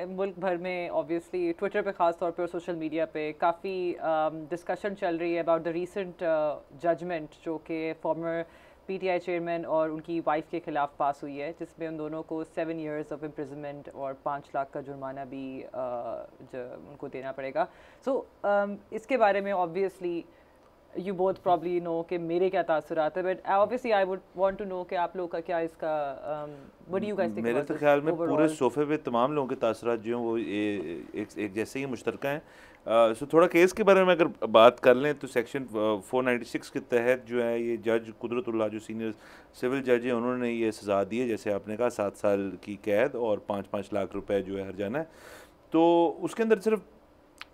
मुल्क भर में ऑब्वियसली ट्विटर पे ख़ास तौर पे और सोशल मीडिया पे काफ़ी डिस्कशन चल रही है अबाउट द रीसेंट जजमेंट जो कि फॉर्मर पीटीआई चेयरमैन और उनकी वाइफ के ख़िलाफ़ पास हुई है, जिसमें उन दोनों को 7 years ऑफ इम्प्रिजनमेंट और 5 लाख का जुर्माना भी जो उनको देना पड़ेगा। सो इसके बारे में obviously you both probably know कि मेरे क्या तासुरात है, but obviously I would want to know कि आप लोगों का क्या इसका what do you guys think मेरे about तो this ख्याल में overall? पूरे सोफे पे तमाम लोगों के तासुरात जो हैं वो एक जैसे ही मुश्तरका हैं। सो थोड़ा केस के बारे में अगर बात कर लें तो सेक्शन 496 के तहत जो है ये जज कुदरतुल्लाह जो सीनियर सिविल जज है उन्होंने ये सज़ा दी है, जैसे आपने कहा 7 साल की कैद और 5-5 लाख रुपए जो है हर्जाना है। तो उसके अंदर सिर्फ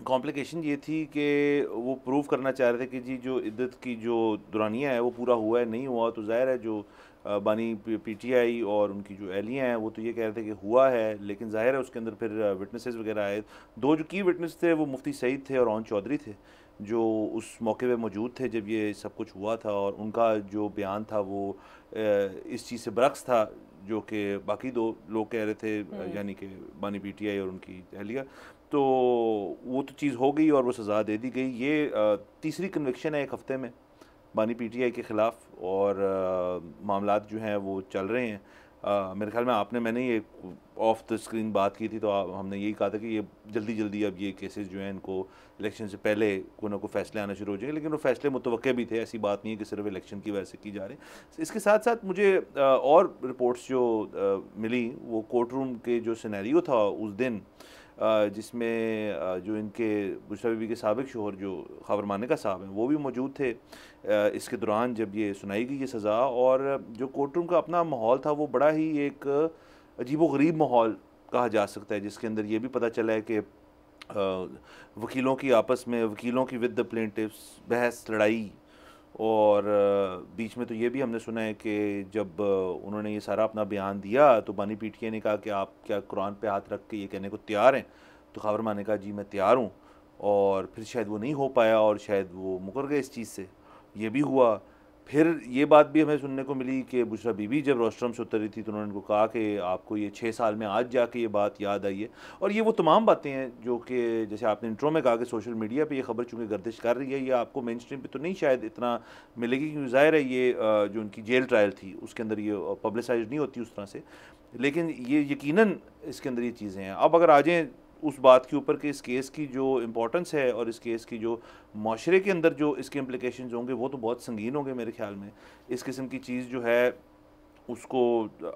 कॉम्प्लिकेशन ये थी कि वो प्रूव करना चाह रहे थे कि जी जो इद्दत की जो दुरानिया है वो पूरा हुआ है, नहीं हुआ। तो ज़ाहिर है जो बानी पीटीआई और उनकी जो एहलियाँ हैं वो तो ये कह रहे थे कि हुआ है, लेकिन ज़ाहिर है उसके अंदर फिर विटनेसेस वगैरह आए। दो जो की विटनेस थे वो मुफ्ती सईद थे और ओन चौधरी थे, जो उस मौके पे मौजूद थे जब ये सब कुछ हुआ था, और उनका जो बयान था वो इस चीज़ से बरक्स था जो कि बाकी दो लोग कह रहे थे, यानी कि बानी पीटीआई और उनकी एहलिया। तो वो तो चीज़ हो गई और वो सज़ा दे दी गई। ये तीसरी कन्विक्शन है एक हफ़्ते में बानी पीटीआई के ख़िलाफ़, और मामलात जो हैं वो चल रहे हैं। मेरे ख्याल में मैंने ये ऑफ द स्क्रीन बात की थी, तो हमने यही कहा था कि ये जल्दी जल्दी अब ये केसेस जो हैं इनको इलेक्शन से पहले कोई ना कोई फैसले आना शुरू हो जाएंगे, लेकिन वो फैसले मुतवक्के भी थे, ऐसी बात नहीं है कि सिर्फ इलेक्शन की वजह से की जा रही। इसके साथ साथ मुझे और रिपोर्ट्स जो मिली वो कोर्ट रूम के जो सिनेरियो था उस दिन, जिसमें जो इनके बुशरा बीबी के साबिक शोहर जो खबर मानिका साहब हैं वो भी मौजूद थे इसके दौरान जब ये सुनाई गई ये सज़ा। और जो कोर्ट रूम का अपना माहौल था वो बड़ा ही एक अजीबोगरीब माहौल कहा जा सकता है, जिसके अंदर ये भी पता चला है कि वकीलों की आपस में, वकीलों की विद द प्लेंटिफ्स बहस लड़ाई, और बीच में तो ये भी हमने सुना है कि जब उन्होंने ये सारा अपना बयान दिया तो बानी पीटीआई ने कहा कि आप क्या कुरान पे हाथ रख के ये कहने को तैयार हैं? तो खबर माने ने कहा जी मैं तैयार हूँ, और फिर शायद वो नहीं हो पाया और शायद वो मुकर गए इस चीज़ से, ये भी हुआ। फिर ये बात भी हमें सुनने को मिली कि बुशरा बीबी जब रोस्ट्रम से उतरी थी तो उन्होंने उनको कहा कि आपको ये 6 साल में आज जाके ये बात याद आई है। और ये वो तमाम बातें हैं जो कि जैसे आपने इंट्रो में कहा कि सोशल मीडिया पे ये खबर चूँकि गर्दिश कर रही है, ये आपको मेन स्ट्रीम पे तो नहीं शायद इतना मिलेगी, क्योंकि ज़ाहिर है ये जो उनकी जेल ट्रायल थी उसके अंदर ये पब्लिसाइज नहीं होती उस तरह से, लेकिन ये यकीनन इसके अंदर ये चीज़ें हैं। अब अगर आ जाएँ उस बात के ऊपर कि इस केस की जो इम्पोर्टेंस है और इस केस की जो माशरे के अंदर जो इसके इम्प्लिकेशंस होंगे वो तो बहुत संगीन होंगे मेरे ख्याल में। इस किस्म की चीज़ जो है उसको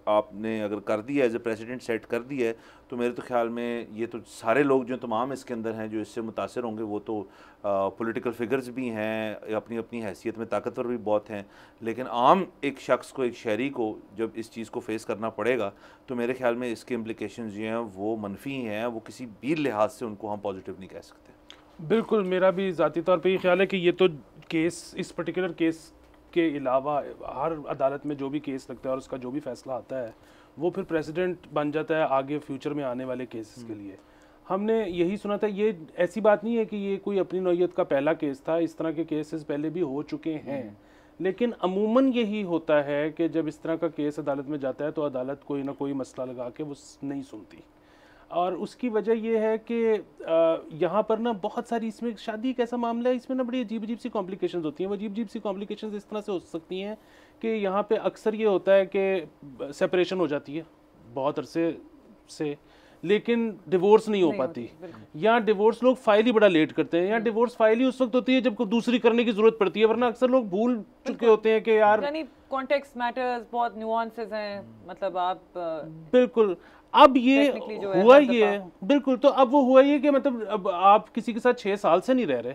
आपने अगर कर दिया, एज ए प्रेसिडेंट सेट कर दिया है, तो मेरे तो ख्याल में ये तो सारे लोग जो तमाम इसके अंदर हैं जो इससे मुतासर होंगे वो तो पॉलिटिकल फिगर्स भी हैं, अपनी अपनी हैसियत में ताकतवर भी बहुत हैं, लेकिन आम एक शख्स को, एक शहरी को जब इस चीज़ को फेस करना पड़ेगा तो मेरे ख्याल में इसके इम्प्लिकेशंस जो हैं वो मनफी हैं, वो किसी भी लिहाज से उनको हम पॉजिटिव नहीं कह सकते। बिल्कुल, मेरा भी ज़ाती तौर पे ये ख्याल है कि ये तो केस, इस पर्टिकुलर केस के अलावा हर अदालत में जो भी केस लगता है और उसका जो भी फैसला आता है वो फिर प्रेसिडेंट बन जाता है आगे फ्यूचर में आने वाले केसेस के लिए। हमने यही सुना था, ये ऐसी बात नहीं है कि ये कोई अपनी नौयत का पहला केस था, इस तरह के केसेस पहले भी हो चुके हैं, लेकिन अमूमन यही होता है कि जब इस तरह का केस अदालत में जाता है तो अदालत कोई ना कोई मसला लगा के वो नहीं सुनती, और उसकी वजह यह है कि यहाँ पर ना बहुत सारी, इसमें शादी एक ऐसा मामला है, इसमें ना बड़ी अजीब अजीब सी कॉम्प्लिकेशंस होती हैं। वो अजीब अजीब सी कॉम्प्लिकेशंस इस तरह से हो सकती हैं कि यहाँ पे अक्सर ये होता है कि सेपरेशन हो जाती है बहुत अरसे से, लेकिन डिवोर्स नहीं हो पाती, या डिवोर्स लोग फाइल ही बड़ा लेट करते हैं, या डिवोर्स फाइल ही उस वक्त होती है जब कोई दूसरी करने की जरूरत पड़ती है, वरना अक्सर लोग भूल चुके होते हैं कि यार कॉन्टेक्स्ट मैटर्स, बहुत न्यूआंसेस हैं, मतलब आप बिल्कुल। अब ये हुआ ये है, बिल्कुल, तो अब वो हुआ ये कि मतलब अब आप किसी के साथ 6 साल से नहीं रह रहे,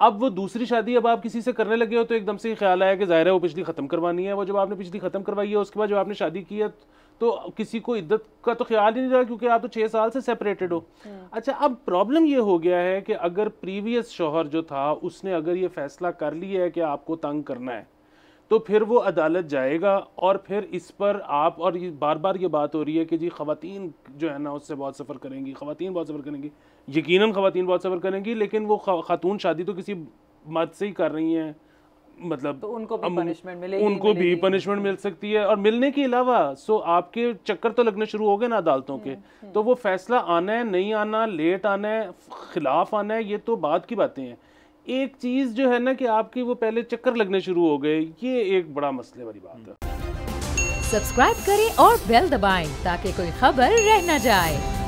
अब वो दूसरी शादी अब आप किसी से करने लगे हो तो एकदम से ख्याल आया कि जाहिर है वो पिछली खत्म करवानी है। वो जब आपने पिछली खत्म करवाई है उसके बाद जब आपने शादी की है तो किसी को इद्दत का तो ख्याल ही नहीं रहा, क्योंकि आप तो 6 साल से सेपरेटेड हो। अच्छा, अब प्रॉब्लम ये हो गया है कि अगर प्रीवियस शौहर जो था उसने अगर ये फैसला कर लिया है कि आपको तंग करना है तो फिर वो अदालत जाएगा, और फिर इस पर आप, और ये बार बार ये बात हो रही है कि जी ख़वातीन जो है ना उससे बहुत सफ़र करेंगी, ख़वातीन बहुत सफ़र करेंगी, यकीनन ख़वातीन बहुत सफ़र करेंगी, लेकिन वो ख़ातून शादी तो किसी मर्द से ही कर रही हैं, मतलब तो उनको भी पनिशमेंट मिलेगी, उनको भी पनिशमेंट मिल सकती है। और मिलने के अलावा आपके चक्कर तो लगने शुरू हो गए ना अदालतों के, तो वो फैसला आना है, नहीं आना, लेट आना है, खिलाफ आना है, ये तो बात की बातें हैं। एक चीज जो है ना कि आपकी वो पहले चक्कर लगने शुरू हो गए, ये एक बड़ा मसले वाली बात है। सब्सक्राइब करें और बेल दबाएं ताकि कोई खबर रह न जाए।